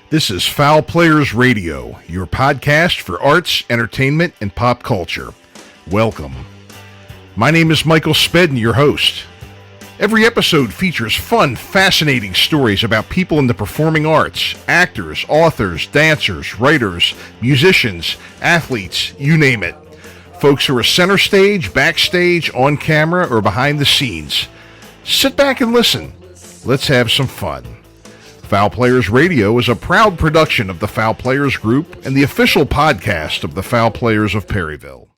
This is Fowl Players Radio, your podcast for arts, entertainment, and pop culture. Welcome. My name is Michael Spedden, your host. Every episode features fun, fascinating stories about people in the performing arts, actors, authors, dancers, writers, musicians, athletes, you name it. Folks who are center stage, backstage, on camera, or behind the scenes. Sit back and listen. Let's have some fun. Fowl Players Radio is a proud production of the Fowl Players Group and the official podcast of the Fowl Players of Perryville.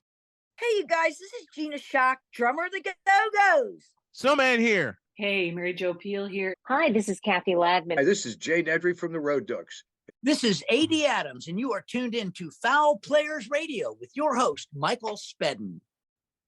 Hey, you guys, this is Gina Shock, drummer of the Go-Go's. Snowman here. Hey, Mary Jo Peel here. Hi, this is Kathy Ladman. Hi, this is Jay Nedry from the Road Ducks. This is A.D. Adams, and you are tuned in to Fowl Players Radio with your host, Michael Spedden.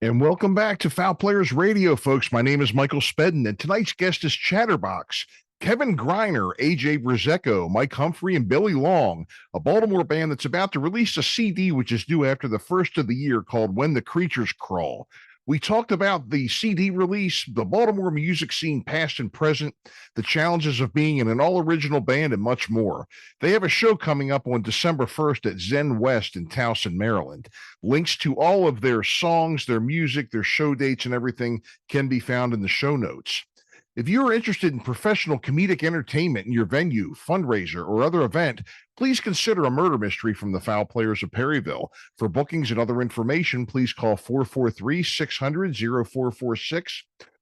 And welcome back to Fowl Players Radio, folks. My name is Michael Spedden, and tonight's guest is Chatterbox Kevin Griner, A.J. Brzecko, Mike Humphrey, and Billy Long, a Baltimore band that's about to release a CD which is due after the first of the year called When the Creatures Crawl. We talked about the CD release, the Baltimore music scene past and present, the challenges of being in an all-original band, and much more. They have a show coming up on December 1st at Zen West in Towson, Maryland. Links to all of their songs, their music, their show dates, and everything can be found in the show notes. If you are interested in professional comedic entertainment in your venue, fundraiser, or other event, please consider a murder mystery from the Fowl Players of Perryville. For bookings and other information, please call 443-600-0446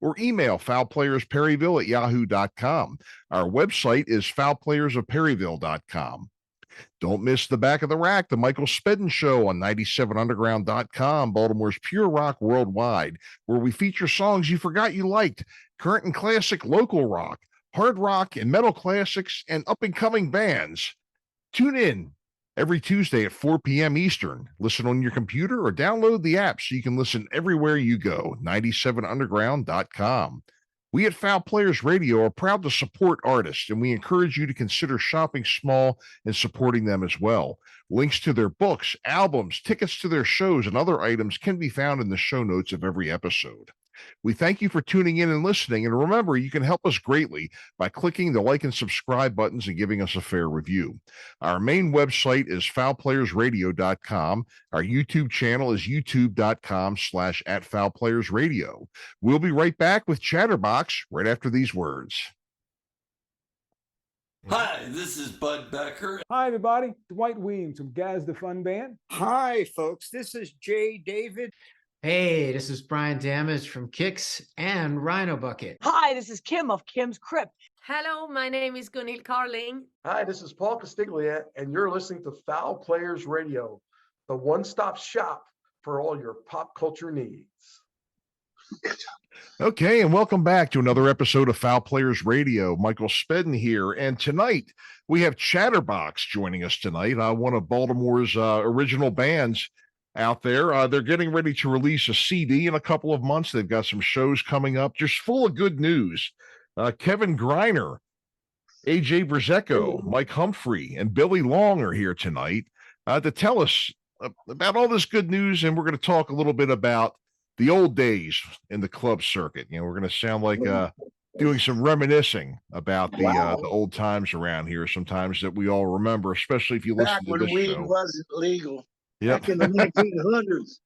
or email foulplayersperryville@yahoo.com. Our website is foulplayersofperryville.com. Don't miss the Back of the Rack, the Michael Spedden Show on 97underground.com, Baltimore's pure rock worldwide, where we feature songs you forgot you liked, current and classic local rock, hard rock and metal classics, and up-and-coming bands. Tune in every Tuesday at 4 p.m. Eastern. Listen on your computer or download the app so you can listen everywhere you go, 97underground.com. We at Fowl Players Radio are proud to support artists, and we encourage you to consider shopping small and supporting them as well. Links to their books, albums, tickets to their shows, and other items can be found in the show notes of every episode. We thank you for tuning in and listening, and remember, you can help us greatly by clicking the like and subscribe buttons and giving us a fair review. Our main website is foulplayersradio.com. Our YouTube channel is youtube.com/@foulplayersradio. We'll be right back with Chatterbox right after these words. Hi, this is Bud Becker. Hi, everybody. Dwight Weems from Gaz the Fun Band. Hi, folks. This is Jay David. Hey, this is Brian Damage from Kicks and Rhino Bucket. Hi, this is Kim of Kim's Crypt. Hello, my name is Gunhild Carling. Hi, this is Paul Castiglia, and you're listening to Fowl Players Radio, the one-stop shop for all your pop culture needs. Okay, and welcome back to another episode of Fowl Players Radio. Michael Spedden here, and tonight we have Chatterbox joining us tonight, one of Baltimore's original bands out there. They're getting ready to release a CD in a couple of months. They've got some shows coming up, just full of good news. Kevin Griner, A.J. Brzecko, Mike Humphrey, and Billy Long are here tonight to tell us about all this good news, and we're going to talk a little bit about the old days in the club circuit. You know, we're going to sound like doing some reminiscing about the old times around here, sometimes that we all remember, especially if you listen to this show. Back when weed wasn't legal. Yep. Back in the 1900s.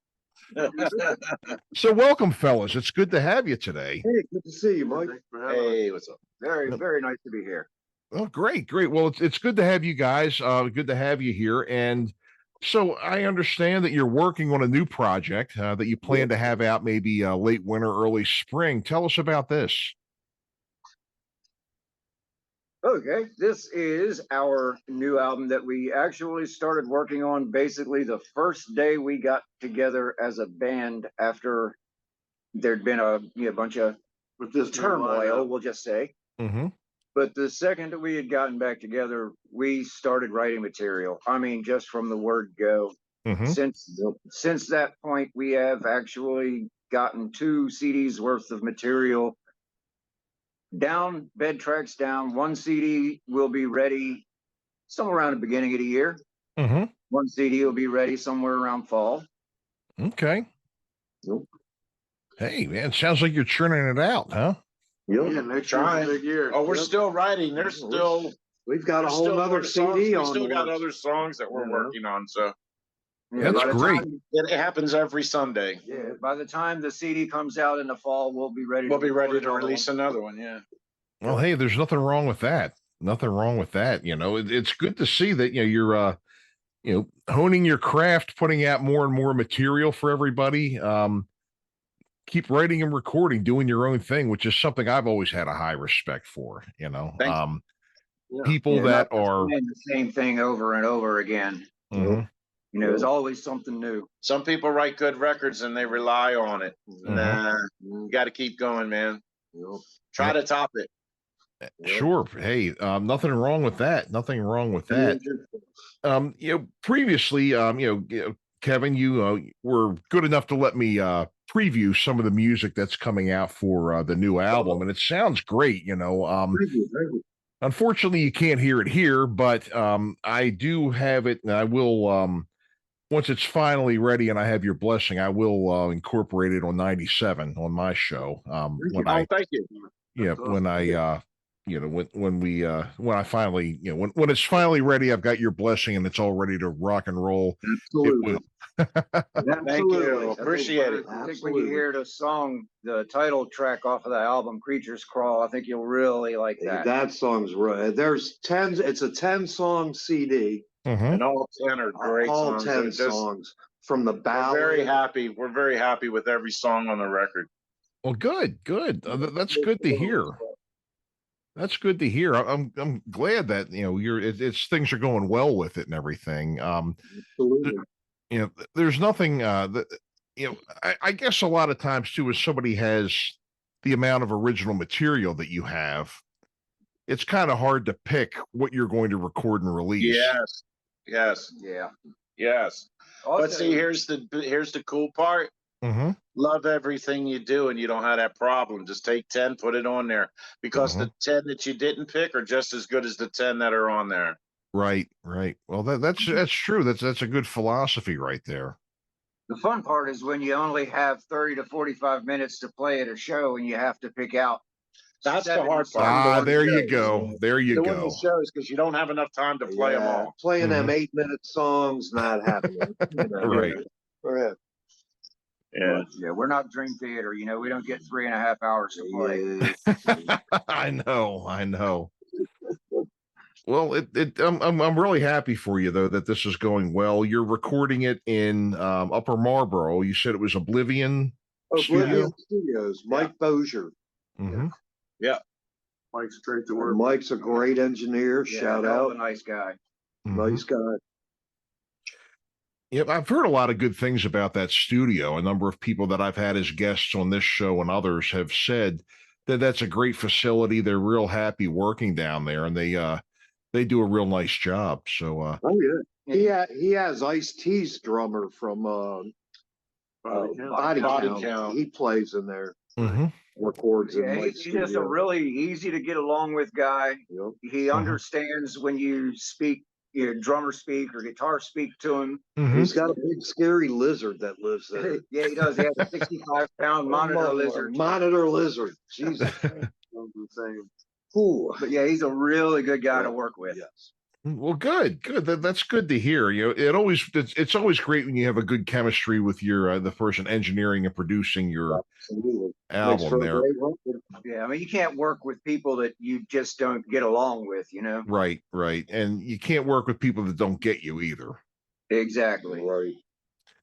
So welcome, fellas. It's good to have you today. Hey, good to see you, Mike. Hey, what's up? Very nice to be here. Oh, great. Well, it's good to have you guys. Good to have you here. And so I understand that you're working on a new project that you plan to have out maybe late winter, early spring. Tell us about this. Okay, this is our new album that we actually started working on basically the first day we got together as a band after there'd been a bunch of turmoil, we'll just say. Mm-hmm. But the second that we had gotten back together, we started writing material. I mean, just from the word go. Mm-hmm. Since that point, we have actually gotten 2 CDs worth of material down, bed tracks down. 1 CD will be ready somewhere around the beginning of the year. Mm-hmm. 1 CD will be ready somewhere around fall. Okay. Yep. Hey, man, sounds like you're churning it out, huh? Yep. Yeah, next year's a big year. Oh, we're still writing. There's still We've got a There's whole still nother more songs. CD We on still the got works. other songs that we're working on. So Yeah, That's by the great. time- it happens every Sunday. yeah, by the time the CD comes out in the fall, we'll be ready. We'll be ready record to another release one. another one. Yeah. Well, hey, there's nothing wrong with that. Nothing wrong with that. It's good to see that you're honing your craft, putting out more and more material for everybody. Keep writing and recording, doing your own thing, which is something I've always had a high respect for. Thanks. People that not are saying the same thing over and over again. Mhm. There's always something new. Some people write good records and they rely on it. Nah, you got to keep going, man. Try to top it. Sure. Hey, nothing wrong with that. Nothing wrong with that. Previously, Kevin, you were good enough to let me preview some of the music that's coming out for the new album, and it sounds great. Thank you. Unfortunately, you can't hear it here, but I do have it, and I will. Once it's finally ready and I have your blessing, I will incorporate it on 97 on my show. Thank you. Yeah, when I when I finally, when it's finally ready, I've got your blessing and it's all ready to rock and roll. Absolutely. It will. Thank you. Appreciate it. I think when you hear the song, the title track off of the album, Creatures Crawl, I think you'll really like that. That song's right. There's 10, it's a 10-song CD. And all 10 are great All songs. 10 songs from the ballad. We're very happy. We're very happy with every song on the record. Well, good. That's good to hear. That's good to hear. I'm glad that it's things are going well with it and everything. Absolutely. There's nothing that I guess a lot of times too, as somebody has the amount of original material that you have, it's kind of hard to pick what you're going to record and release. Yes. Also, But see, here's the cool part. Love everything you do, and you don't have that problem. Just take 10, put it on there, because the 10 that you didn't pick are just as good as the 10 that are on there. Right. Well, that's true. That's a good philosophy right there. the fun part is when you only have 30 to 45 minutes to play at a show and you have to pick out. That's the hard part. There you go. There you doing go. the shows because you don't have enough time to play them all. Playing them 8-minute songs, not happening. Right. Yeah. Yeah, we're not Dream Theater. We don't get 3.5 hours to play. I know. Well, I'm really happy for you though that this is going well. You're recording it in Upper Marlboro. You said it was Oblivion Studios. Mike Bozier. Yeah. Mike's straight to work. Mike's a great engineer. Shout out. A nice guy. Nice guy. Yep, I've heard a lot of good things about that studio. A number of people that I've had as guests on this show and others have said that that's a great facility. They're real happy working down there, and they do a real nice job. So, He has Ice-T's drummer from Body Count. He plays in there. Records in Mike's he's just a really easy to get along with guy. He understands when you speak, drummer speak or guitar speak to him. He's got a big scary lizard that lives there. Yeah, he does. He has a 65-pound monitor lizard. Jesus. But yeah, he's a really good guy to work with. Yes. Well, good. That's good to hear. It's always great when you have a good chemistry with your the person engineering and producing your album there. Yeah, I mean, you can't work with people that you just don't get along with, Right, and you can't work with people that don't get you either. Exactly. Right.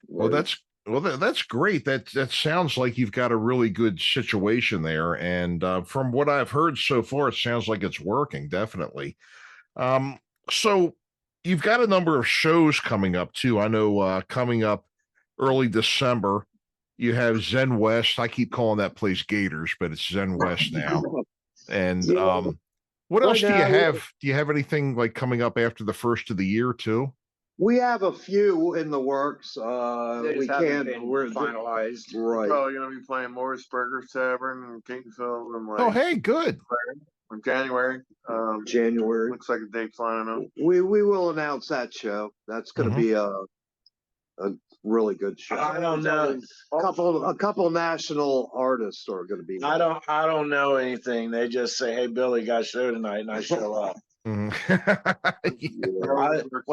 Well, that's great. That sounds like you've got a really good situation there, and from what I've heard so far, it sounds like it's working. Definitely. So you've got a number of shows coming up too. I know coming up early December, you have Zen West. I keep calling that place Gators, but it's Zen West now. And what else do you have? Do you have anything like coming up after the first of the year too? We have a few in the works. We can't. We're finalized. Right. Probably going to be playing Morrisburger's Tavern and Kingsville and oh, hey, good. In January. January. Looks like a date's lining up. We will announce that show. That's going to be a really good show. I don't know. A couple national artists are going to be there. I don't know anything. They just say, "Hey, Billy got a show tonight," and I show up. When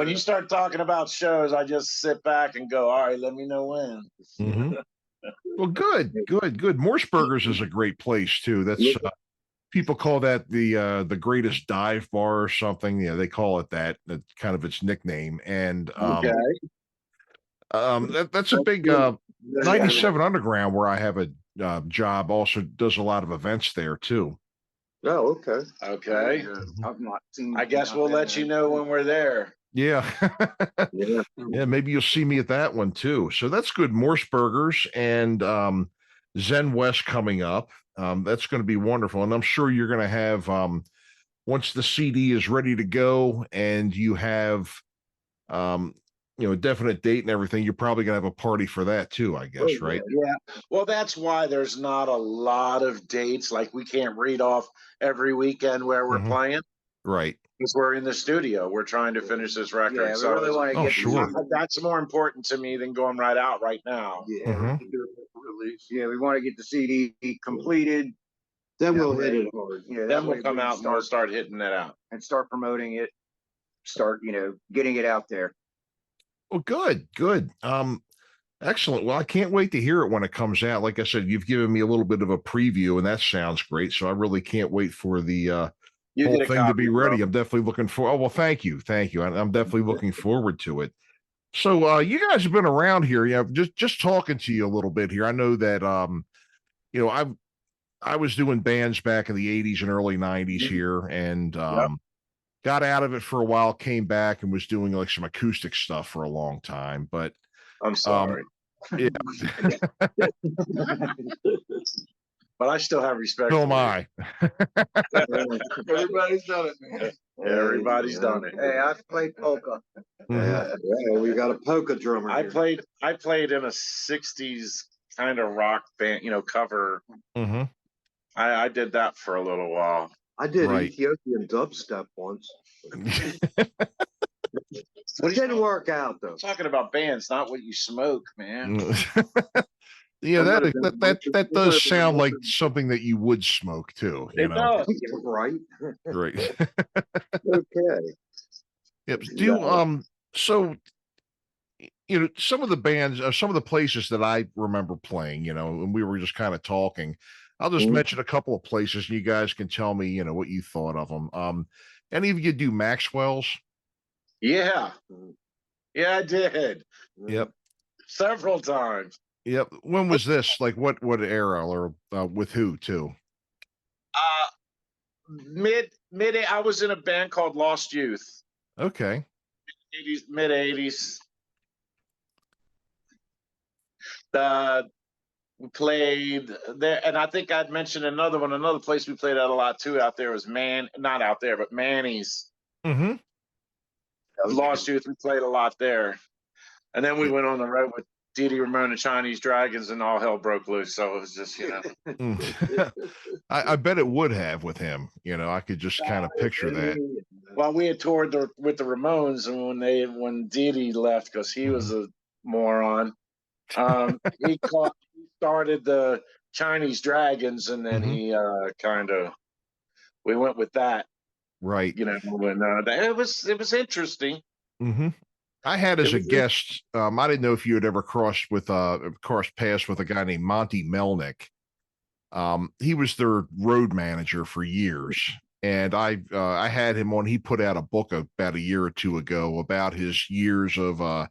you start talking about shows, I just sit back and go, all right, let me know when. Well, good. Morseburgers is a great place too. That's people call that the greatest dive bar or something. Yeah, they call it that. That's kind of its nickname. And that's a big 97 Underground, where I have a job, also does a lot of events there too. Oh, okay. Okay. I've not seen. I guess we'll let you know when we're there. Yeah. Yeah, maybe you'll see me at that one too. So that's good. Morseburgers and Zen West coming up. That's going to be wonderful. And I'm sure you're going to have, once the CD is ready to go and you have, a definite date and everything, you're probably going to have a party for that too, I guess, right? Yeah. Well, that's why there's not a lot of dates. Like, we can't read off every weekend where we're playing. Right. Because we're in the studio. We're trying to finish this record. Yeah, we so really want to get sure. That's more important to me than going right out right now. Yeah, release. Yeah, we want to get the CD completed. Then we'll hit it hard. Yeah, Then we'll come out and we'll start hitting that out. and start promoting it. Start, getting it out there. Well, good. Excellent. Well, I can't wait to hear it when it comes out. Like I said, you've given me a little bit of a preview, and that sounds great. So I really can't wait for the whole thing to be ready. I'm definitely looking for. Oh, well, thank you. I'm definitely looking forward to it. So you guys have been around here. Yeah, just talking to you a little bit here. I know that I was doing bands back in the 80s and early 90s here, and got out of it for a while, came back and was doing like some acoustic stuff for a long time. But I'm sorry. Yeah. But I still have respect. So am I. Everybody's done it, man. Everybody's done it. Hey, I've played polka. Yeah, we got a polka drummer. I played in a 60s kind of rock band, cover. I did that for a little while. I did Ethiopian dubstep once. It didn't work out though. Talking about bands, not what you smoke, man. Yeah, that does sound like something that you would smoke too. It does. Right. Right. Okay. Yep. So some of the bands, some of the places that I remember playing, and we were just kind of talking. I'll just mention a couple of places, and you guys can tell me, what you thought of them. Any of you do Maxwell's? Yeah, I did. Yep. Several times. Yep. When was this? Like what era, or with who too? Mid. I was in a band called Lost Youth. Okay. Mid 80s. We played there, and I think I'd mentioned another place we played at a lot too. Out there was not out there, but Manny's. Lost Youth, we played a lot there, and then we went on the road with Didi Ramon and Chinese Dragons, and all hell broke loose. So it was just, I bet it would have with him. I could just kind of picture that. Well, we had toured with the Ramones, and when Didi left, because he was a moron, he started the Chinese Dragons, and then he we went with that. Right. When it was interesting. I had as a guest, I didn't know if you had ever crossed paths with a guy named Monty Melnick. He was their road manager for years. And I had him on. He put out a book about a year or two ago about his years of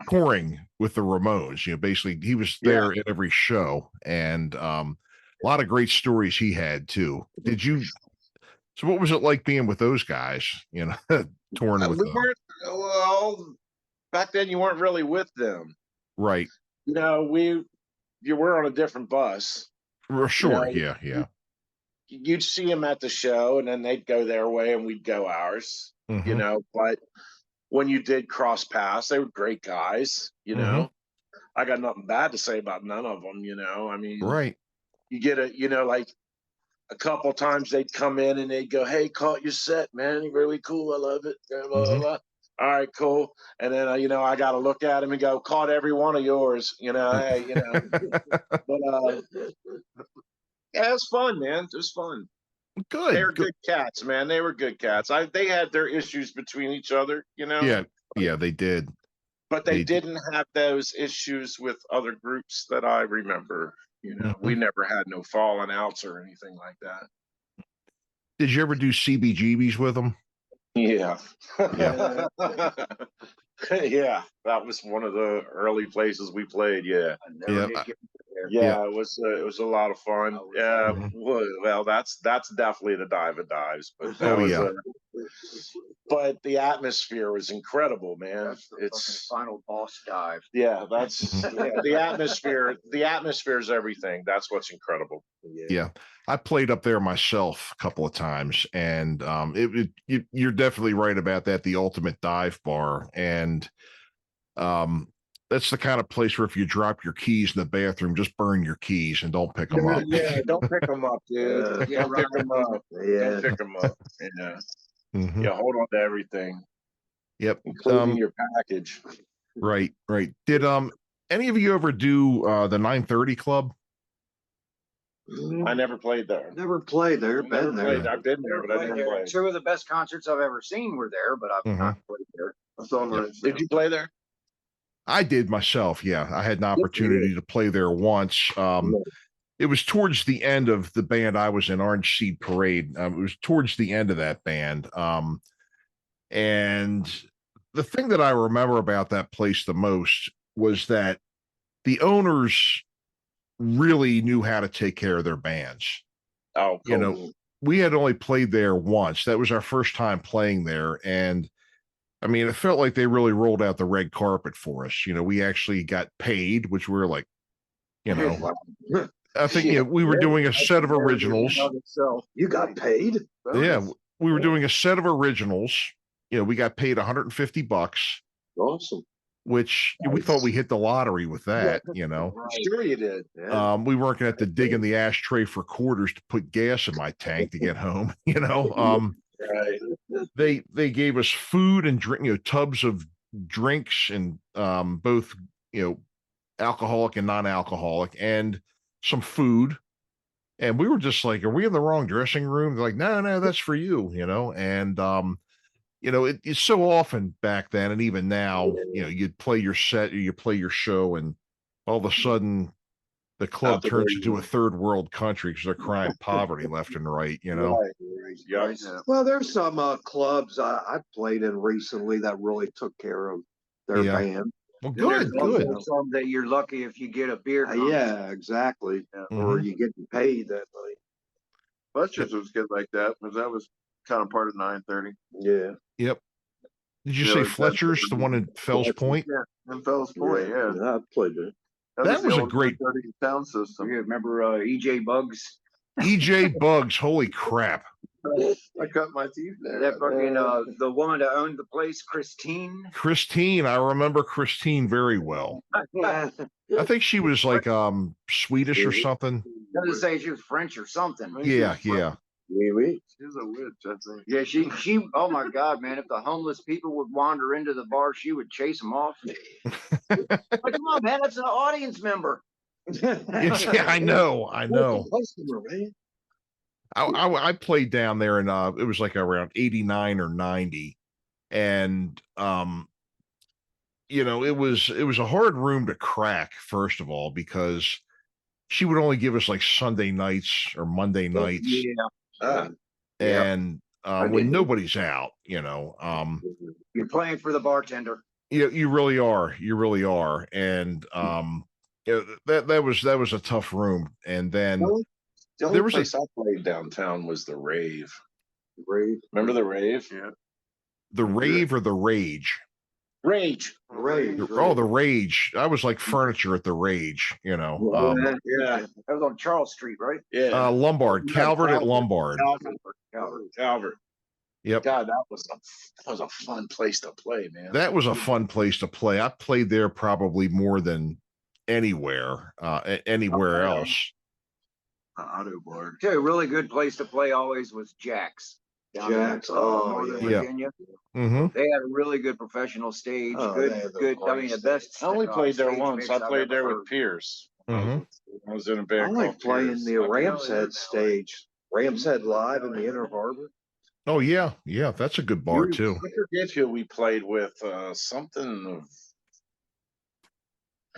touring with the Ramones. Basically he was there at every show, and a lot of great stories he had too. So what was it like being with those guys, touring with them? Well, back then you weren't really with them. Right. You were on a different bus. Sure. Yeah. You'd see them at the show, and then they'd go their way and we'd go ours, but when you did cross paths, they were great guys, I got nothing bad to say about none of them, I mean, right. You get like a couple times they'd come in and they'd go, "Hey, caught your set, man. You're really cool. I love it." Blah, blah, blah. All right, cool. And then, I got to look at him and go, "Caught every one of yours." Hey, But, yeah, it was fun, man. It was fun. Good. They were good cats, man. They were good cats. They had their issues between each other, you know. Yeah, they did. But they didn't have those issues with other groups that I remember. You know, we never had no falling outs or anything like that. Did you ever do CBGBs with them? Yeah. Yeah. Yeah, that was one of the early places we played. Yeah. Yeah, it was a lot of fun. Yeah, well, that's definitely the dive of dives. But that was but the atmosphere was incredible, man. It's final boss dive. Yeah, that's the atmosphere. The atmosphere is everything. That's what's incredible. Yeah, I played up there myself a couple of times, and you're definitely right about that. The ultimate dive bar, and that's the kind of place where if you drop your keys in the bathroom, just burn your keys and don't pick them up. Yeah, don't pick them up, dude. Don't pick them up. Don't pick them up. Yeah. Yeah, hold on to everything. Yep. Including your package. Right. Did any of you ever do the 930 Club? I never played there. Never played there. Been there. I've been there, but I never played. Two of the best concerts I've ever seen were there, but I've not played there. Did you play there? I did myself. Yeah, I had an opportunity to play there once. It was towards the end of the band I was in, Orange Seed Parade. It was towards the end of that band. And the thing that I remember about that place the most was that the owners really knew how to take care of their bands. Oh, cool. You know, we had only played there once. That was our first time playing there. And I mean, it felt like they really rolled out the red carpet for us. You know, we actually got paid, which we were like, you know, I think we were doing a set of originals. You got paid? Yeah, we were doing a set of originals. You know, we got paid $150. Awesome. Which we thought we hit the lottery with that, you know. Sure you did. Yeah. We weren't going to have to dig in the ashtray for quarters to put gas in my tank to get home, you know. Right. They gave us food and drink, you know, tubs of drinks and both, you know, alcoholic and non-alcoholic, and some food. And we were just like, are we in the wrong dressing room? They're like, no, that's for you, you know. And you know, it's so often back then, and even now, you know, you'd play your set or you play your show, and all of a sudden the club turns into a third world country because they're crying poverty left and right, you know. Right. Yeah. Well, there's some clubs I played in recently that really took care of their band. Well, good. Some that you're lucky if you get a beer. Yeah, exactly. Or you get paid that night. Buster's was good like that, because that was kind of part of 930. Yeah. Yep. Did you say Fletcher's, the one in Fells Point? Yeah, in Fells Point, yeah. I played it. That was a great sound system. You remember EJ Bugs? EJ Bugs, holy crap. I cut my teeth there. That fucking the woman that owned the place, Christine. I remember Christine very well. I think she was like Swedish or something. Doesn't say she was French or something. Yeah. She's a witch, I think. Yeah, she. Oh my God, man! If the homeless people would wander into the bar, she would chase them off. Like, come on, man! That's an audience member. Yeah, I know. Customer, man. I played down there, and it was like around 89 or 90, and you know, it was a hard room to crack, first of all, because she would only give us like Sunday nights or Monday nights. And when nobody's out, you know, you're playing for the bartender. You really are. And that was a tough room. And then the only place I played downtown was the Rave. Remember the Rave? Yeah. The Rave or the Rage? Rage. Oh, the Rage. I was like furniture at the Rage, you know. Yeah. That was on Charles Street, right? Yeah. Lombard. Calvert at Lombard. Calvert. Yep. God, that was a fun place to play, man. That was a fun place to play. I played there probably more than anywhere else. Auto bar. A really good place to play always was Jack's. Jack's, Northern Virginia. Mm-hmm. They had a really good professional stage. Good. I mean, the best. I only played there once. I played there with Pierce. Mm-hmm. I was in a band. I like playing the Ram's Head stage. Rams Head Live in the Inner Harbor. Oh yeah, yeah, that's a good bar too. I forget who we played with. Something.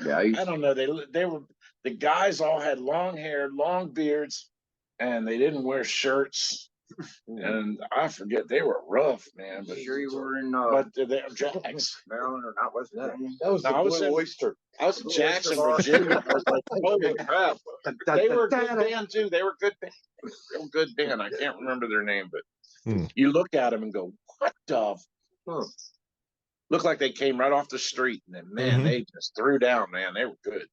Yeah, I don't know. They were the guys all had long hair, long beards, and they didn't wear shirts. And I forget, they were rough, man. But sure you were in but they're Jacks. Maryland or not West Virginia? That was No, the I was Blue in- Oyster. I was in Blue Jackson, Oyster Bar. Virginia. I was like, holy crap. They were a good band too. They were a good band. Real good band. I can't remember their name, but you look at them and go, what the? Looked like they came right off the street. And then, man, they just threw down, man. They were good.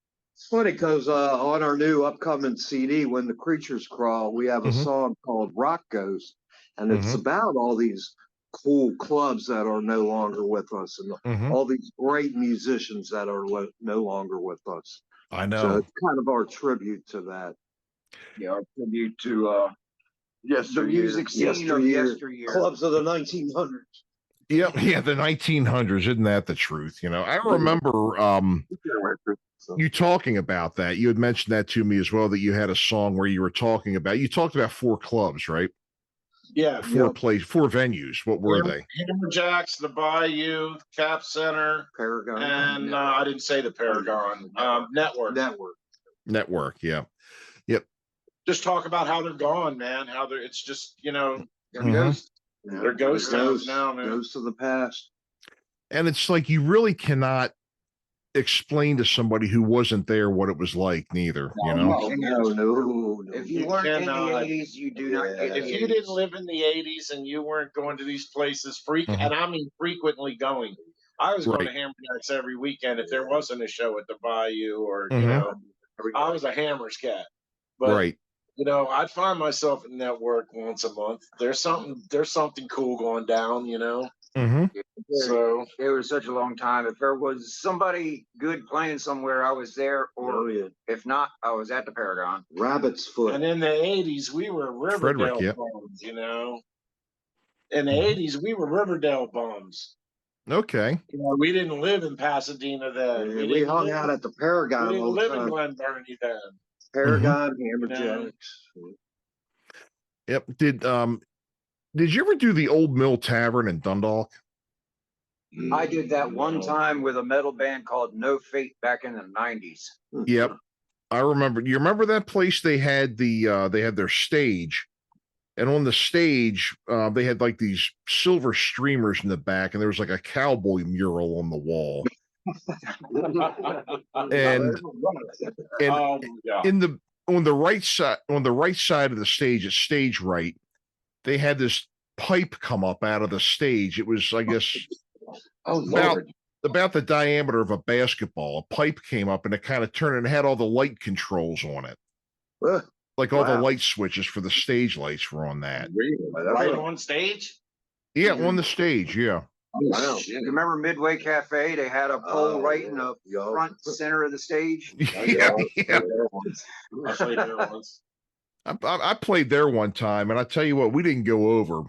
Funny because on our new upcoming CD, When the Creatures Crawl, we have a song called Rock Ghost, and it's about all these cool clubs that are no longer with us, and all these great musicians that are no longer with us. I know. So it's kind of our tribute to that. Yeah, our tribute to the music scene of yesteryear. Clubs of the 1900s. Yeah, yeah, the 1900s. Isn't that the truth? You know, I remember you talking about that. You had mentioned that to me as well, that you had a song where you talked about 4 clubs, right? Yeah. 4 venues. What were they? Hammerjacks, the Bayou, Cap Center, Paragon, and I didn't say the Paragon. Network, yeah. Yep. Just talk about how they're gone, man. How they're, it's just, you know, they're ghost towns now, man. Ghosts of the past. And it's like you really cannot explain to somebody who wasn't there what it was like, neither. You know, No. If you weren't in the 80s, you do not get If you didn't live in the 80s and you weren't going to these places and I mean frequently going, I was going to Hammerjacks every weekend if there wasn't a show at the Bayou or, you know, I was a Hammers cat. But, you know, I'd find myself at Network once a month. There's something cool going down, you know. So it was such a long time. If there was somebody good playing somewhere, I was there, or if not, I was at the Paragon. Rabbit's Foot. And in the 80s, we were Riverdale bums, you know. In the 80s, we were Riverdale bums. Okay. You know, we didn't live in Pasadena then. We hung out at the Paragon. We didn't all the live in time. Glen Burnie then. Paragon, Hammerjacks. Yep. Did you ever do the Old Mill Tavern in Dundalk? I did that one time with a metal band called No Fate back in the 90s. Yep. I remember. You remember that place? They had their stage, and on the stage, they had like these silver streamers in the back, and there was like a cowboy mural on the wall. and on the right side of the stage, at stage right, they had this pipe come up out of the stage. It was, I guess, about the diameter of a basketball. A pipe came up and it kind of turned and had all the light controls on it. Like all the light switches for the stage lights were on that. Right on stage? Yeah, on the stage, yeah. Wow. You remember Midway Cafe? They had a pole right in the front center of the stage. Yeah. I played there once. I played there one time, and I tell you what, we didn't go over.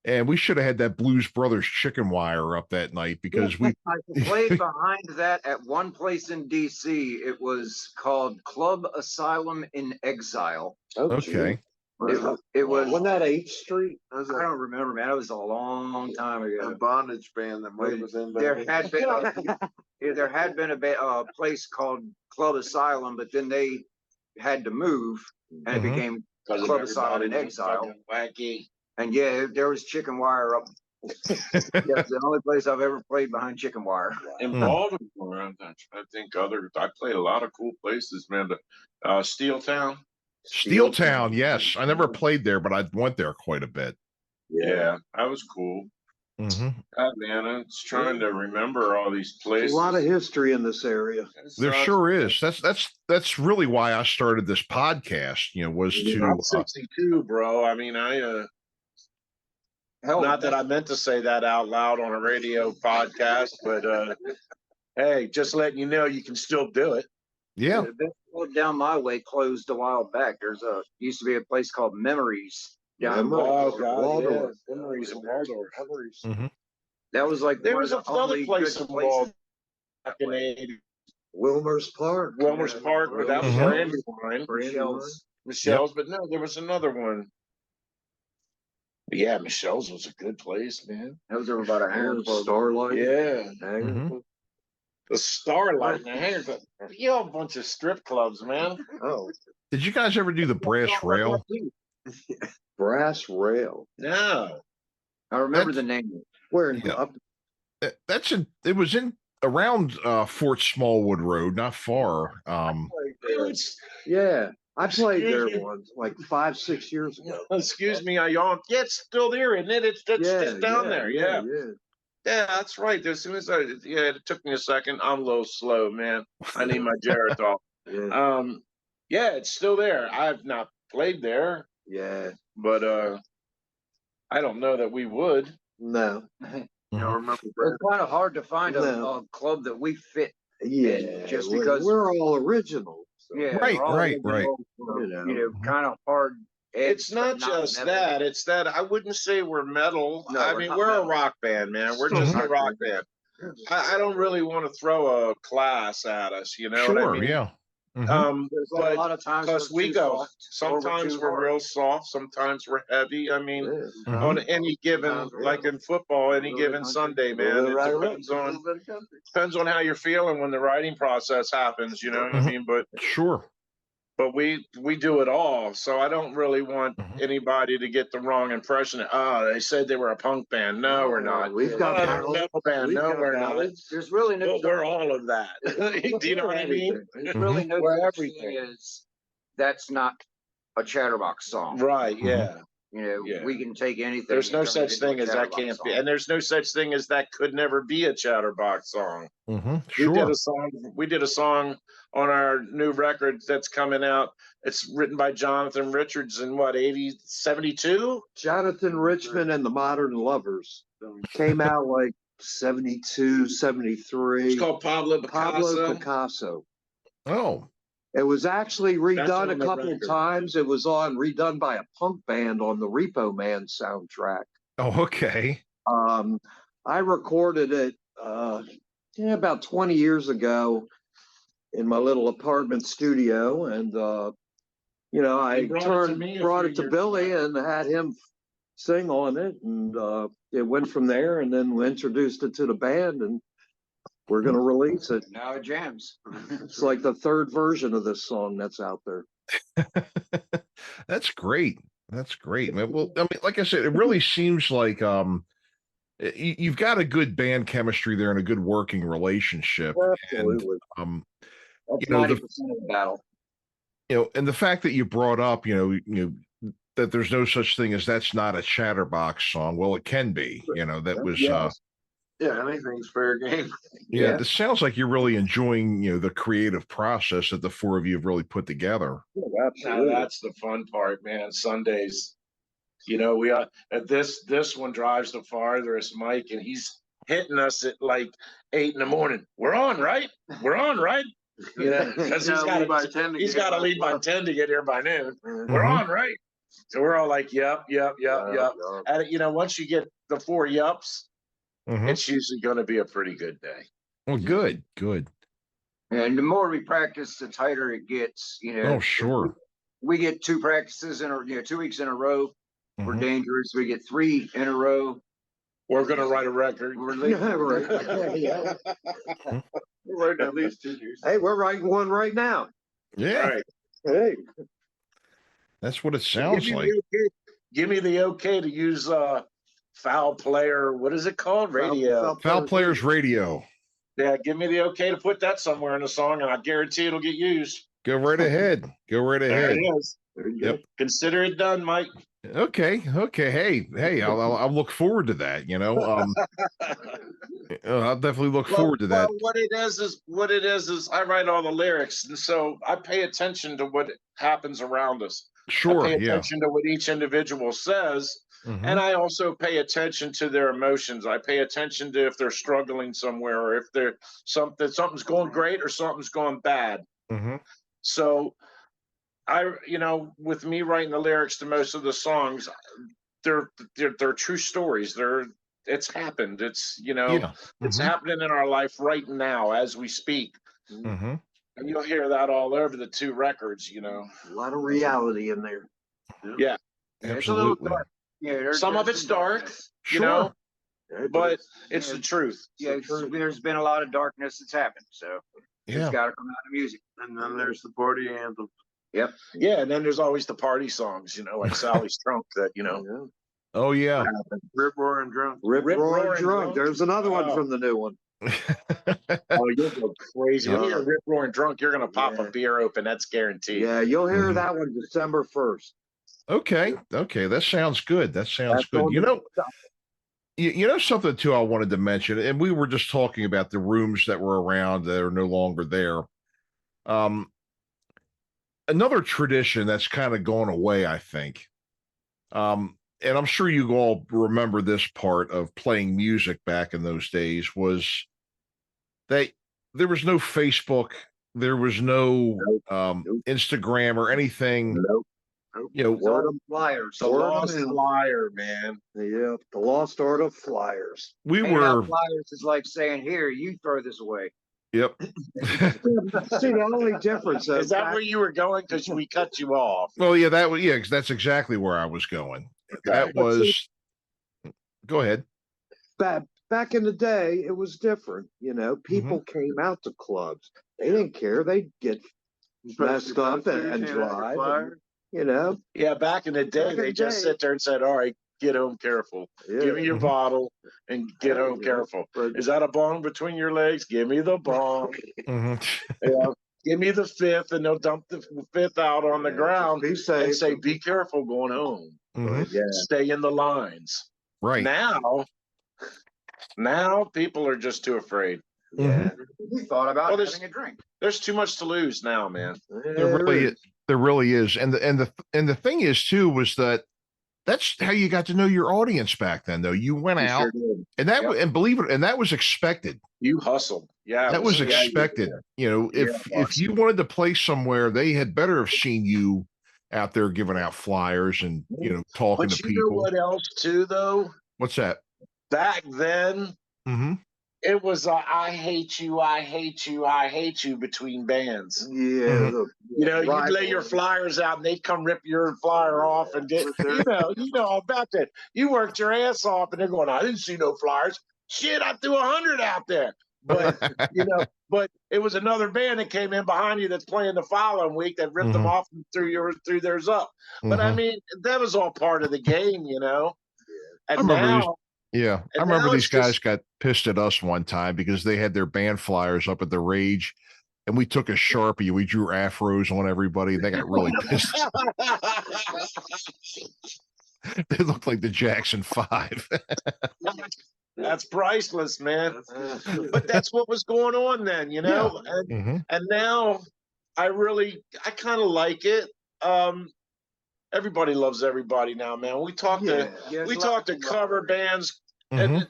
And we should have had that Blues Brothers chicken wire up that night because we played behind that at one place in DC. It was called Club Asylum in Exile. Okay. It was. Wasn't that 8th Street? I don't remember, man. It was a long time ago. A bondage band that Mike was in. There had been a place called Club Asylum, but then they had to move, and it became Club Asylum in Exile. Wacky. And yeah, there was chicken wire up. That's the only place I've ever played behind chicken wire. In Baltimore, I think I played a lot of cool places, man. Steel Town. Steel Town, yes. I never played there, but I went there quite a bit. Yeah, that was cool. God, man, I was trying to remember all these places. There's a lot of history in this area. There sure is. That's really why I started this podcast. You know, was to. I'm 62, bro. I mean, not that I meant to say that out loud on a radio podcast, but hey, just letting you know you can still do it. Yeah. The road down my way closed a while back. There's used to be a place called Memories down in Waldorf. Memories in Waldorf. That was like there was another place in Waldorf back in the 80s. Wilmer's Park. Wilmer's Park, but that was Randy Wine. Michelle's, but no, there was another one. But yeah, Michelle's was a good place, man. That was over about a Hanger Club. Starlight. Yeah. Hanger. The Starlight and the Hanger Club. You know, a bunch of strip clubs, man. Oh. Did you guys ever do the brass rail? Brass Rail. No. I remember the name. Where in it was in around Fort Smallwood Road, not far. Yeah. I played there Excuse me. once, like 5-6 years ago. Excuse me, I yawned. Yeah, it's still there, isn't it? It's just down there. Yeah. Yeah, that's right. As soon as it took me a second. I'm a little slow, man. I need my Geritol. Yeah, it's still there. I've not played there. Yeah. But I don't know that we would. No. I remember it's kind of hard to find a club that we fit. Yeah. Just because we're all original. So. Yeah. Right. Kind of hard. It's not just that. It's that I wouldn't say we're metal. No, I mean, we're a rock band, man. We're just a rock band. I don't really want to throw a class at us, you know what I mean? Yeah. There's but a lot of times because we go, sometimes we're hard. real soft, sometimes we're heavy. I mean, on any given, like in football, any given Sunday, man, it depends on how you're feeling when the writing process happens. You know what I mean? But But we do it all, so I don't really want anybody to get the wrong impression. They said they were a punk band. No, we're not. We've got a metal band. No, we're not. There's really no. Well, we're all of that. Do you know what I mean? There's really no. We're Everything is. That's not a Chatterbox song, right? Yeah. You know, we can take anything. There's no such thing as that can't be, and there's no such thing as that could never be a Chatterbox song. We did a song on our new record that's coming out. It's written by Jonathan Richards in what, 72? Jonathan Richman and the Modern Lovers came out like 72, 73. It's called Pablo Picasso. Oh. It was actually redone a couple of times. It was redone by a punk band on the Repo Man soundtrack. Oh, okay. I recorded it about 20 years ago in my little apartment studio, and I brought it to Billy and had him sing on it, and it went from there. And then we introduced it to the band, and we're going to release it. Now it jams. It's like the third version of this song that's out there. That's great. That's great, man. Well, I mean, like I said, it really seems like you've got a good band chemistry there and a good working relationship. Absolutely. And that's 90% of the battle. And the fact that you brought up, that there's no such thing as that's not a Chatterbox song. Well, it can be. That was. Yeah, anything's fair game. Yeah, it sounds like you're really enjoying, the creative process that the four of you have really put together. Now that's the fun part, man. Sundays, we are this one drives the farthest, Mike, and he's hitting us at like 8 a.m. We're on, right? We're on, right? Because he's got to leave by 10 to get here by noon. We're on, right? So we're all like, yep. And once you get the 4 yups, it's usually going to be a pretty good day. Well, good. And the more we practice, the tighter it gets. Oh, sure. We get 2 practices 2 weeks in a row. We're dangerous. We get 3 in a row. We're going to write a record. We're writing at least 2 years. Hey, we're writing one right now. Yeah. Right. Hey. That's what it sounds like. Give me the okay to use Fowl Player, what is it called? Radio. Fowl Players Radio. Yeah, give me the okay to put that somewhere in the song, and I guarantee it'll get used. Go right ahead. There it is. Yep. Consider it done, Mike. Okay. Hey, I'll look forward to that. I'll definitely look forward to that. What it is I write all the lyrics, and so I pay attention to what happens around us. Sure. I pay attention to what each individual says. And I also pay attention to their emotions. I pay attention to if they're struggling somewhere, or if something's going great or something's going bad. So with me writing the lyrics to most of the songs, they're true stories. It's happened. It's it's happening in our life right now as we speak. And you'll hear that all over the two records, you know. A lot of reality in there. Yeah. Absolutely. Yeah, Some of it's dark, you know, but it's the truth. Yeah, there's been a lot of darkness that's happened, so it's got to come out of music. And then there's the party anthem. Yep. Yeah, and then there's always the party songs, you know, like Sally's Trunk that, you know. Oh, yeah. Rip Roaring Drunk. Rip Roaring Drunk. There's another one from the new one. Oh, you'll go crazy. When you're Rip Roaring Drunk, you're going to pop a beer open. That's guaranteed. Yeah, you'll hear that one December 1st. Okay. That sounds good. That's good. You know, you know something, too, I wanted to mention, and we were just talking about the rooms that were around that are no longer there. Another tradition that's kind of gone away, I think. And I'm sure you all remember this part of playing music back in those days was that there was no Facebook, there was no Instagram or anything. You know, word of flyers. The lost flyer, man. Yeah, the lost art of flyers. We Handing were out flyers is like saying, "Here, you throw this away." Yep. See, the only difference is that where you were going? Because we cut you off. Well, yeah, that's exactly where I was going. That was. Go ahead. Back in the day, it was different. You know, people came out to clubs. They didn't care. They'd get messed up and drive. You know. Yeah, back in the day, they just sit there and said, "All right, get home careful. Give me your bottle and get home careful. Is that a bong between your legs? Give me the bong. Give me the fifth," and they'll dump the fifth out on the ground and say, "Be careful going home. Stay in the lines." Right. Now people are just too afraid. Yeah. We thought about having a drink. There's too much to lose now, man. There really is. And the thing is too was that's how you got to know your audience back then, though. You went out, and and believe it, and that was expected. You hustled, that was expected. You know, if you wanted to play somewhere, they had better have seen you out there giving out flyers and talking to people. You know what else too, though? What's that? Back then, it was I hate you, I hate you, I hate you between bands. Yeah. You know, you'd lay your flyers out and they'd come rip your flyer off and get, you know about that. You worked your ass off and they're going, "I didn't see no flyers. Shit, I threw 100 out there." But, but it was another band that came in behind you that's playing the following week that ripped them off and threw theirs up. But I mean, that was all part of the game, you know. And now. Yeah, I remember these guys got pissed at us one time because they had their band flyers up at the Rage, and we took a Sharpie. We drew afros on everybody. They got really pissed. They looked like the Jackson 5. That's priceless, man. But that's what was going on then, you know. And now, I kind of like it. Everybody loves everybody now, man. We talk to cover bands, and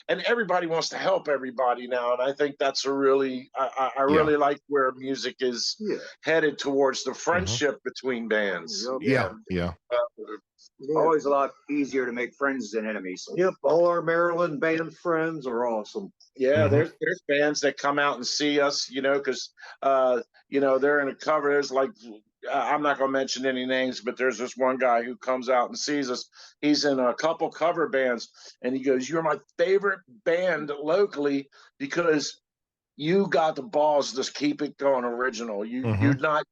everybody wants to help everybody now. And I think that's a really, I really like where music is headed towards the friendship between bands. Yeah. Always a lot easier to make friends than enemies. Yep, all our Maryland band friends are awesome. Yeah, there's bands that come out and see us, you know, because they're in a cover. There's like. I'm not going to mention any names, but there's this one guy who comes out and sees us. He's in a couple cover bands, and he goes, "You're my favorite band locally because you got the balls to keep it going original. You're not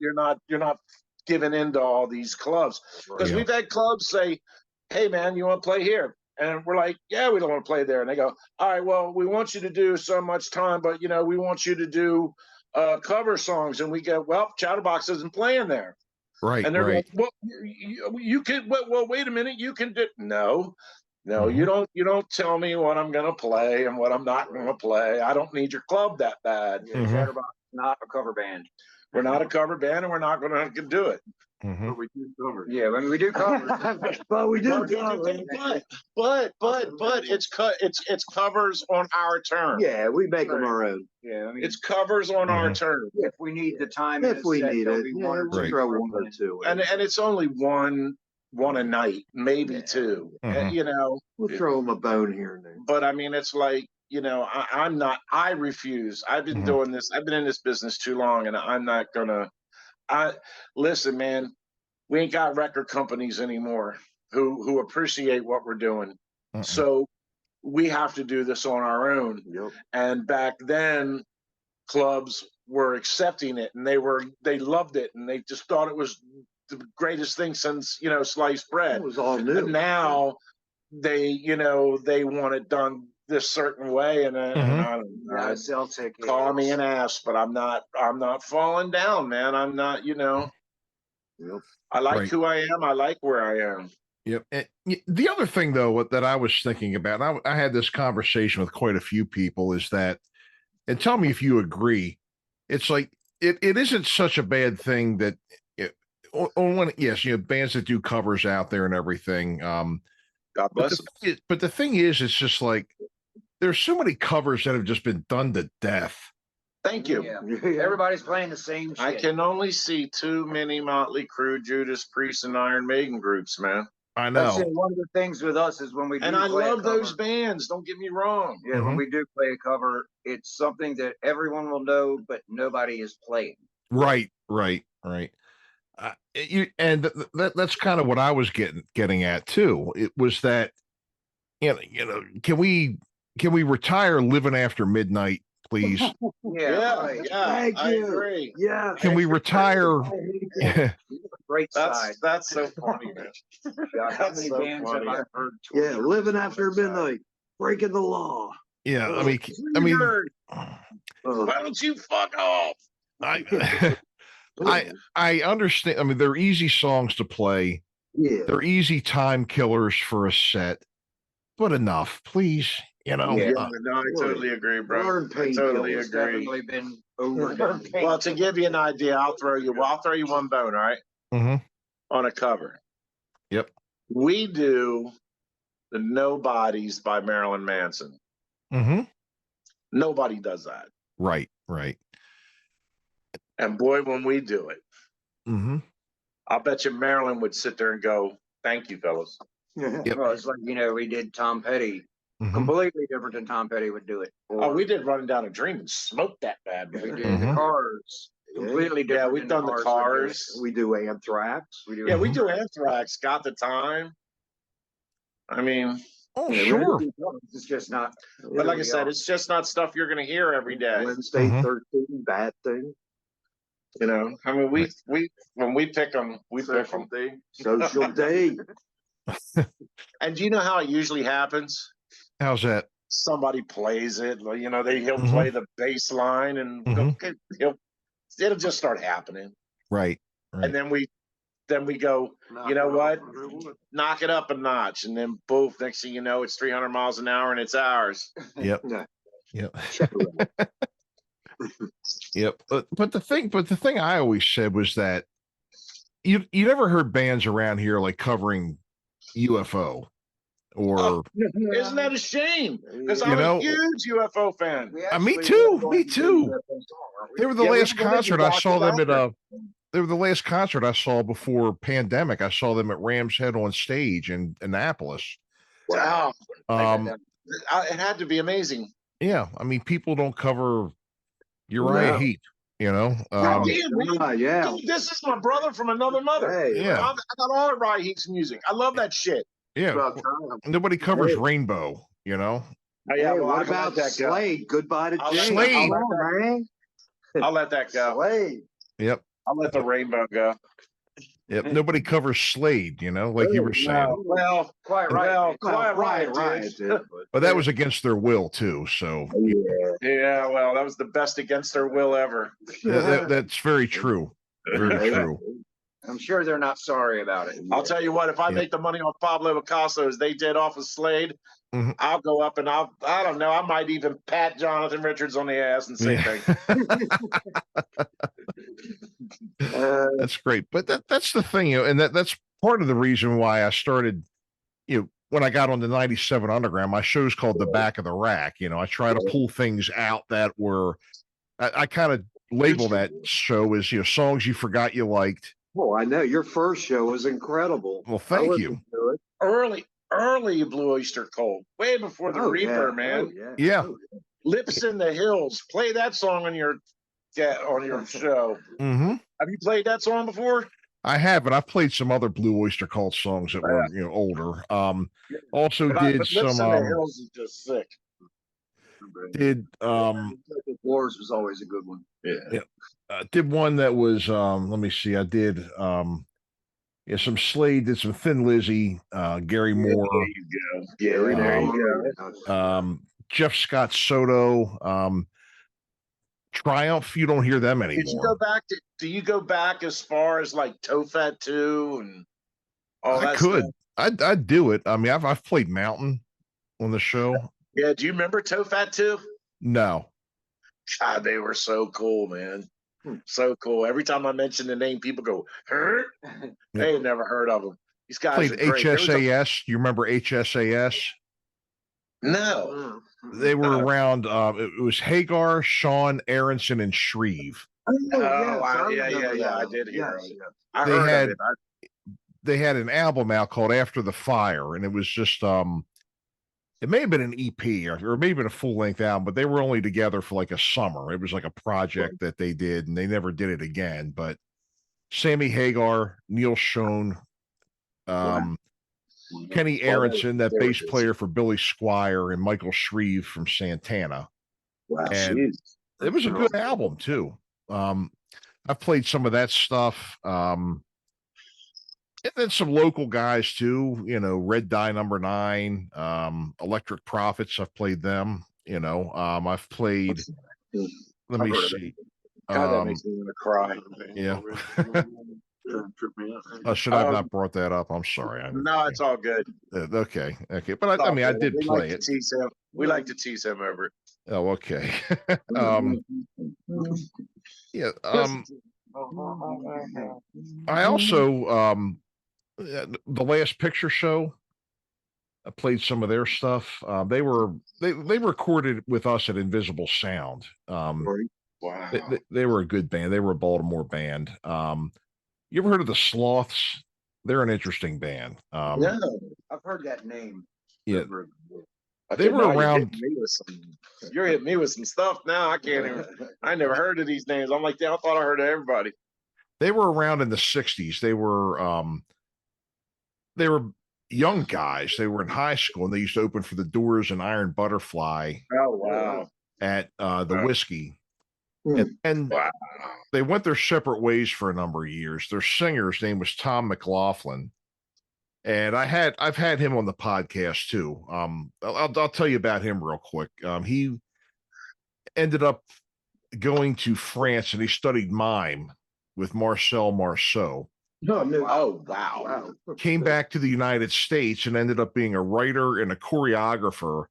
giving into all these clubs." Because we've had clubs say, "Hey man, you want to play here?" And we're like, "Yeah, we don't want to play there." And they go, "All right, well, we want you to do so much time, but we want you to do cover songs." And we go, "Well, Chatterbox isn't playing there." Right. And they're like, "Well, you can, well, wait a minute. You can do." No, you don't tell me what I'm going to play and what I'm not going to play. I don't need your club that bad. Chatterbox is not a cover band. We're not a cover band, and we're not going to do it. But we do cover. Yeah, when we do cover. But we do but it's covers on our terms. Yeah, we make them our own. Yeah, I mean, it's covers on our terms. If we need the time, if we need it, throw one or two. And it's only one a night, maybe two. We'll throw them a bone here and there. But I mean, it's like you know, I'm not. I refuse. I've been doing this. I've been in this business too long, and I'm not gonna. Listen, man. We ain't got record companies anymore who appreciate what we're doing. So we have to do this on our own. And back then, clubs were accepting it, and they loved it, and they just thought it was the greatest thing since, you know, sliced bread. It was all new. And now they, you know, they want it done this certain way, and I don't know. Sell tickets. Call me an ass, but I'm not falling down, man. I'm not, you know. I like who I am. I like where I am. Yep. And the other thing, though, that I was thinking about, and I had this conversation with quite a few people, is that, and tell me if you agree, it's like it isn't such a bad thing that yes, you know, bands that do covers out there and everything. God bless them. But the thing is, it's just like there's so many covers that have just been done to death. Thank you. Yeah. Everybody's playing the same shit. I can only see too many Motley Crue, Judas Priest, and Iron Maiden groups, man. I know. That's one of the things with us is when we do and I play love a cover, those bands. Don't get me wrong. Yeah, when we do play a cover, it's something that everyone will know, but nobody is playing. Right. That's kind of what I was getting at too. It was that, you know, can we retire Living After Midnight, please? Yeah. Thank I you. agree. Yeah. Can we retire? Great side. That's so funny, man. God, how many so bands have funny. I heard? Yeah, Living After Midnight, breaking the law. Yeah, I mean, Why don't you fuck off? I understand. I mean, they're easy songs to play. Yeah, they're easy time killers for a set, but enough, please. You know. Yeah, no, I totally agree, bro. I totally agree. Definitely been overdone. Well, to give you an idea, I'll throw you one bone, all right? On a cover. Yep. We do the Nobodies by Marilyn Manson. Nobody does that. Right. And boy, when we do it, I'll bet you Marilyn would sit there and go, "Thank you, fellas." Yep. Well, it's like, you know, we did Tom Petty. Completely different than Tom Petty would do it. Oh, we did Running Down a Dream and smoked that bad. We did the Cars. Completely different. Yeah, we've done the Cars. We do Anthrax. We do Anthrax. Got the Time. I mean, sure. It's just not. But like I said, it's just not stuff you're going to hear every day. Wednesday 13, Bad Thing. You know, I mean, we when we pick them, we pick them. Social Day. And do you know how it usually happens? How's that? Somebody plays it. You know, he'll play the bass line, and it'll just start happening. Right. And then we go, you know what? Knock it up a notch, and then boom, next thing you know, it's 300 miles an hour and it's ours. Yep. Yep. But the thing I always said was that you never heard bands around here like covering UFO or isn't that a shame? Because I'm a huge UFO fan. Me too. They were the last concert I saw them at they were the last concert I saw before pandemic. I saw them at Ram's Head on stage in Annapolis. Wow. It had to be amazing. Yeah. I mean, people don't cover Uriah Heep, you know. Dude, this is my brother from another mother. Hey, I got all of Uriah Heep's music. I love that shit. Yeah. Nobody covers Rainbow, you know. Hey, what about Slade? Goodbye to Jay. Slade. I'll let that go. Slade. Yep. I'll let the Rainbow go. Yep. Nobody covers Slade, you know, like you were saying. Well, quite right. But that was against their will too. So yeah, well, that was the best against their will ever. That's very true. Very true. I'm sure they're not sorry about it. I'll tell you what, if I make the money on Pablo Picasso as they did off of Slade, I'll go up and I don't know, I might even pat Jonathan Richards on the ass and say thank you. That's great. But that's the thing, you know, and that's part of the reason why I started, you know, when I got on the 97 Underground, my show's called The Back of the Rack. You know, I try to pull things out that were, I kind of label that show as, you know, songs you forgot you liked. Oh, I know. Your first show was incredible. Well, thank you. Early early Blue Oyster Cult, way before the Reaper, man. Yeah. Lips in the Hills. Play that song on your show. Have you played that song before? I have, and I've played some other Blue Oyster Cult songs that were older. Also did Lips some in the Hills is just sick. Did Wars was always a good one. Yeah. Did one that was let me see. I did some Slade, did some Thin Lizzy, Gary Moore. There you go. Yeah, there you go. Jeff Scott Soto, Triumph. You don't hear them anymore. Did you go back to? Do you go back as far as like Tofat 2 and all that? I could. I'd do it. I mean, I've played Mountain on the show. Yeah. Do you remember Tofat 2? No. God, they were so cool, man. So cool. Every time I mention the name, people go, "Hurt." They had never heard of them. These guys played are great. HSAS. You remember HSAS? No. They were around. It was Hagar, Sean, Aronson, and Shreve. Yeah. I did hear it. I heard of it. They had an album out called After the Fire, and it was just it may have been an EP or it may have been a full-length album, but they were only together for like a summer. It was like a project that they did, and they never did it again. But Sammy Hagar, Neil Schoen, Kenny Aronson, that bass player for Billy Squire, and Michael Shreve from Santana. Wow, and it was a good album too. I've played some of that stuff. And then some local guys too, Red Dye Number 9, Electric Prophets. I've played them, I've played, let me see. God, that makes me want to cry. Yeah. Should I have not brought that up? I'm sorry. No, it's all good. Okay. But I mean, I did play it. We like to tease him over it. Oh, okay. Yeah. I also, the Last Picture Show, I played some of their stuff. They recorded with us at Invisible Sound. Wow. They were a good band. They were a Baltimore band. You ever heard of the Sloths? They're an interesting band. No, I've heard that name. Yeah. They were around. You're hitting me with some stuff now. I can't even. I never heard of these names. I'm like, I thought I heard of everybody. They were around in the 60s. They were young guys. They were in high school, and they used to open for the Doors and Iron Butterfly. Oh, wow. At the Whiskey. And wow. They went their separate ways for a number of years. Their singer's name was Tom McLaughlin. And I've had him on the podcast too. I'll tell you about him real quick. He ended up going to France and he studied mime with Marcel Marceau. Oh, wow. Came back to the United States and ended up being a writer and a choreographer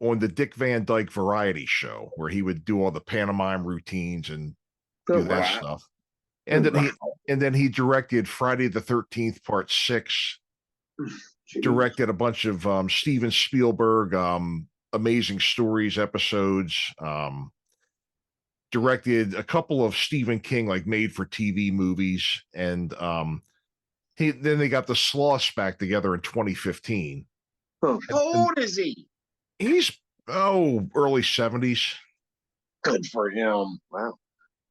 on the Dick Van Dyke Variety Show, where he would do all the pantomime routines and do that stuff. And then he directed Friday the 13th Part 6. Directed a bunch of Steven Spielberg Amazing Stories episodes. Directed a couple of Stephen King like made for TV movies, and then they got the Sloths back together in 2015. How old is he? He's early 70s. Good for him. Wow.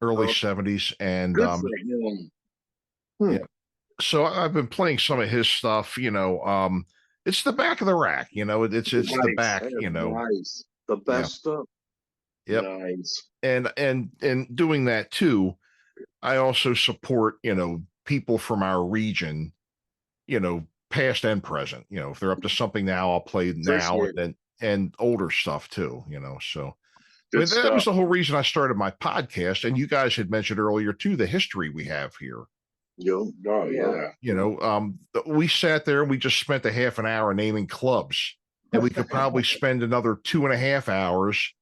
Early 70s, and good for him. Yeah. So I've been playing some of his stuff. It's the back of the rack. It's nice. The back. Nice. The best stuff. Yep. Nice. And doing that too, I also support people from our region, past and present. If they're up to something now, I'll play now and older stuff too. So that was the whole reason I started my podcast. And you guys had mentioned earlier too the history we have here. We sat there and we just spent a half an hour naming clubs, and we could probably spend another 2.5 hours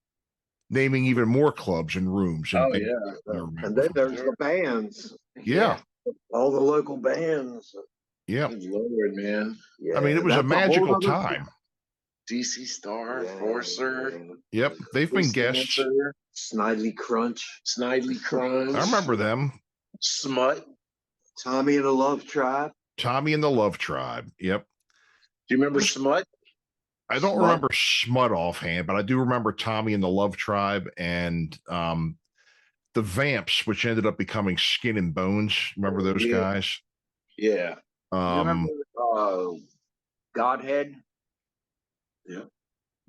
naming even more clubs and rooms. And and then there's the bands. Yeah. All the local bands. Yeah. Good Lord, man. Yeah. I mean, it was a magical time. DC Star, Forcer. Yep. They've been guests. Snidely Crunch. I remember them. Smut. Tommy and the Love Tribe. Yep. Do you remember Smut? I don't remember Smut offhand, but I do remember Tommy and the Love Tribe and the Vamps, which ended up becoming Skin and Bones. Remember those guys? Yeah. You remember Godhead? Yeah.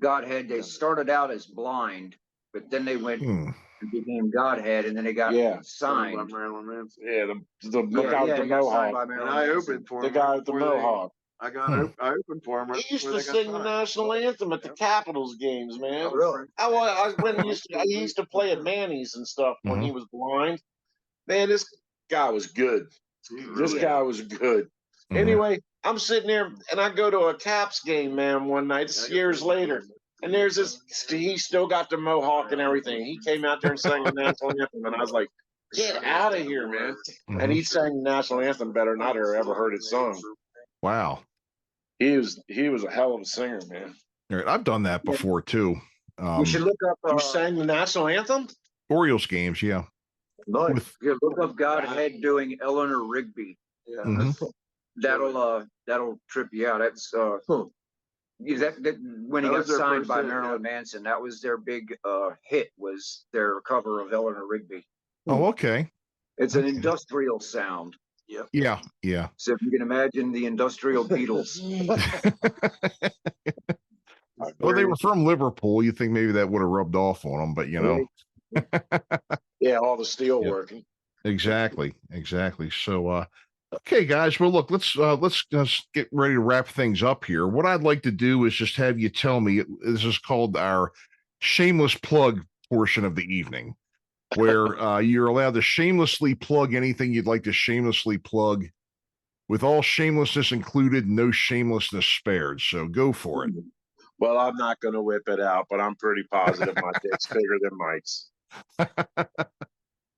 Godhead, they started out as Blind, but then they went and became Godhead, and then they got signed. By Marilyn Manson. Yeah, the guy with the they got signed mohawk. by And Marilyn I Manson. opened for The him. guy with the mohawk. I opened for him. He used to sing the national anthem at the Capitals games, man. Oh, really? He used to play at Manny's and stuff when he was blind. Man, this guy was good. This guy was good. Anyway, I'm sitting there and I go to a Caps game, man, one night. It's years later. And there's this, he still got the mohawk and everything. He came out there and sang the national anthem. And I was like, get out of here, man. And he sang the national anthem better than I'd ever heard it sung. Wow. He was a hell of a singer, man. All right, I've done that before too. You should look up. You sang the national anthem? Orioles games, yeah. Nice. Look up Godhead doing Eleanor Rigby. Yeah. That'll trip you out. That's when he got signed by Marilyn Manson. That was their big hit. Was their cover of Eleanor Rigby. Oh, okay. It's an industrial sound. Yeah. So if you can imagine the industrial Beatles. Well, they were from Liverpool. You think maybe that would have rubbed off on them, but you know. Yeah, all the steel working. Exactly. So, okay, guys. Well, look, let's get ready to wrap things up here. What I'd like to do is just have you tell me. This is called our shameless plug portion of the evening, where you're allowed to shamelessly plug anything you'd like to shamelessly plug, with all shamelessness included, no shamelessness spared. So go for it. Well, I'm not going to whip it out, but I'm pretty positive my dick's bigger than Mike's.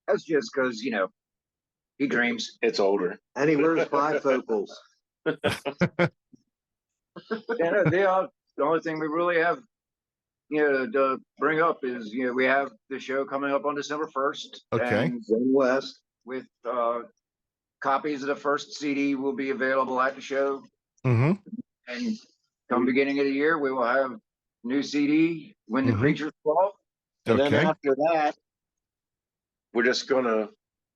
That's just because, he dreams. It's older. And he wears bifocals. The only thing we really have, to bring up is, we have the show coming up on December 1st. Okay. And Zen West with copies of the first CD will be available at the show. And come beginning of the year, we will have new CD, When the Creatures Fall. And then after that, we're just going to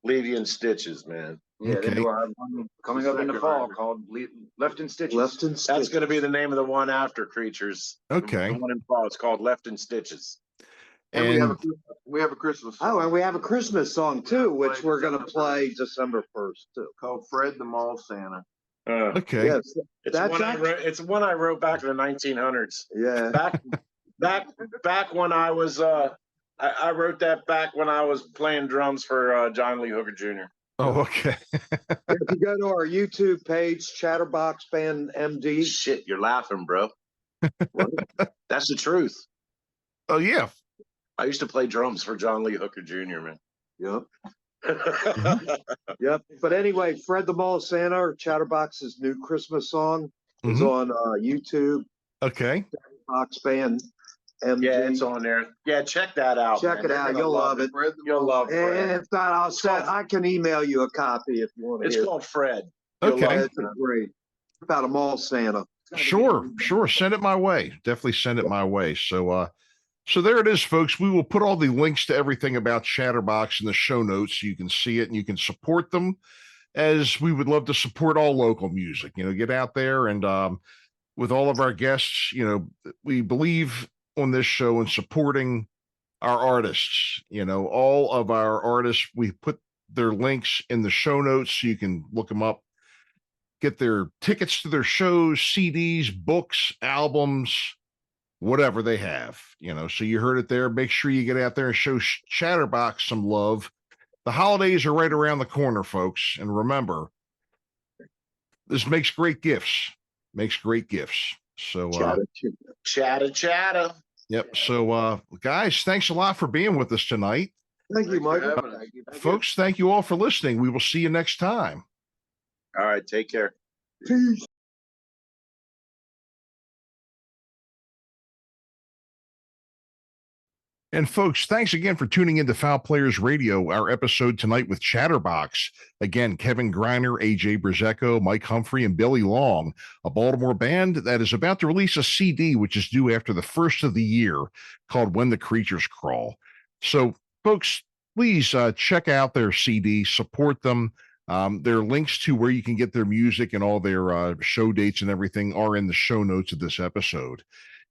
leave you in stitches, man. Yeah, then we'll have one coming up in the fall called Left in Stitches. Left in Stitches. That's going to be the name of the one after Creatures. Okay. The one in fall. It's called Left in Stitches. And we have a Christmas song. Oh, and we have a Christmas song too, which we're going to play December 1st too. Called Fred the Mall Santa. Okay. Yes, It's one I wrote back in the 1900s. Yeah. Back when I was I wrote that back when I was playing drums for John Lee Hooker Jr. Oh, okay. If you go to our YouTube page, Chatterbox Band MD. Shit, you're laughing, bro. That's the truth. Oh, yeah. I used to play drums for John Lee Hooker Jr., man. Yep. Yep. But anyway, Fred the Mall Santa, or Chatterbox's new Christmas song, is on YouTube. Okay. Chatterbox Band MD. Yeah, it's on there. Yeah, check that out. Check it out. You'll love it. You'll love it. And if not, I can email you a copy if you want to. It's called Fred. Okay. It's great. About a mall Santa. Sure. Send it my way. Definitely send it my way. So, so there it is, folks. We will put all the links to everything about Chatterbox in the show notes so you can see it and you can support them, as we would love to support all local music. Get out there and with all of our guests, we believe on this show in supporting our artists. All of our artists, we put their links in the show notes so you can look them up, get their tickets to their shows, CDs, books, albums, whatever they have, so you heard it there. Make sure you get out there and show Chatterbox some love. The holidays are right around the corner, folks. And remember, this makes great gifts. So, chatter. Yep. So, guys, thanks a lot for being with us tonight. Thank you, Michael. Folks, thank you all for listening. We will see you next time. All right. Take care. Peace. And folks, thanks again for tuning into Fowl Players Radio, our episode tonight with Chatterbox. Again, Kevin Griner, AJ Brzecko, Mike Humphrey, and Billy Long, a Baltimore band that is about to release a CD, which is due after the first of the year, called When the Creatures Crawl. So, folks, please check out their CD, support them. There are links to where you can get their music and all their show dates and everything are in the show notes of this episode.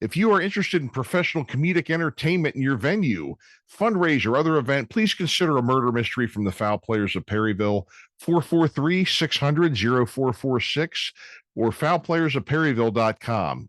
If you are interested in professional comedic entertainment in your venue, fundraiser, or other event, please consider a murder mystery from the Fowl Players of Perryville, 443-600-0446, or fowlplayersofperryville.com.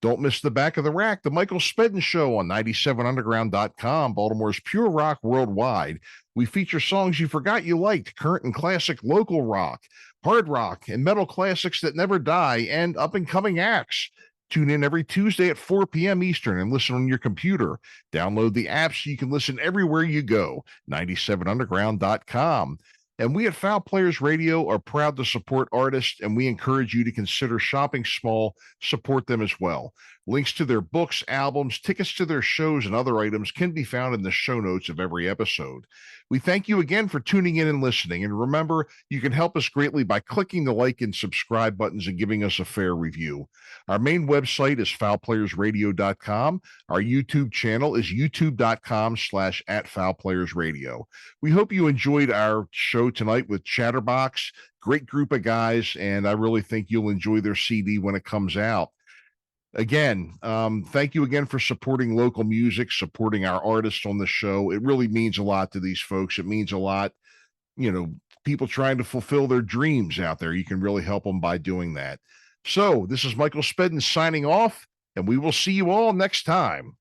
Don't miss the Back of the Rack, the Michael Spedden Show on 97underground.com, Baltimore's pure rock worldwide. We feature songs you forgot you liked, current and classic local rock, hard rock, and metal classics that never die, and up-and-coming acts. Tune in every Tuesday at 4 p.m. Eastern and listen on your computer. Download the app so you can listen everywhere you go, 97underground.com. And we at Fowl Players Radio are proud to support artists, and we encourage you to consider shopping small, support them as well. Links to their books, albums, tickets to their shows, and other items can be found in the show notes of every episode. We thank you again for tuning in and listening. And remember, you can help us greatly by clicking the like and subscribe buttons and giving us a fair review. Our main website is fowlplayersradio.com. Our YouTube channel is youtube.com/@fowlplayersradio. We hope you enjoyed our show tonight with Chatterbox. Great group of guys, and I really think you'll enjoy their CD when it comes out. Again, thank you again for supporting local music, supporting our artists on the show. It really means a lot to these folks. It means a lot, people trying to fulfill their dreams out there. You can really help them by doing that. So this is Michael Spedden signing off, and we will see you all next time.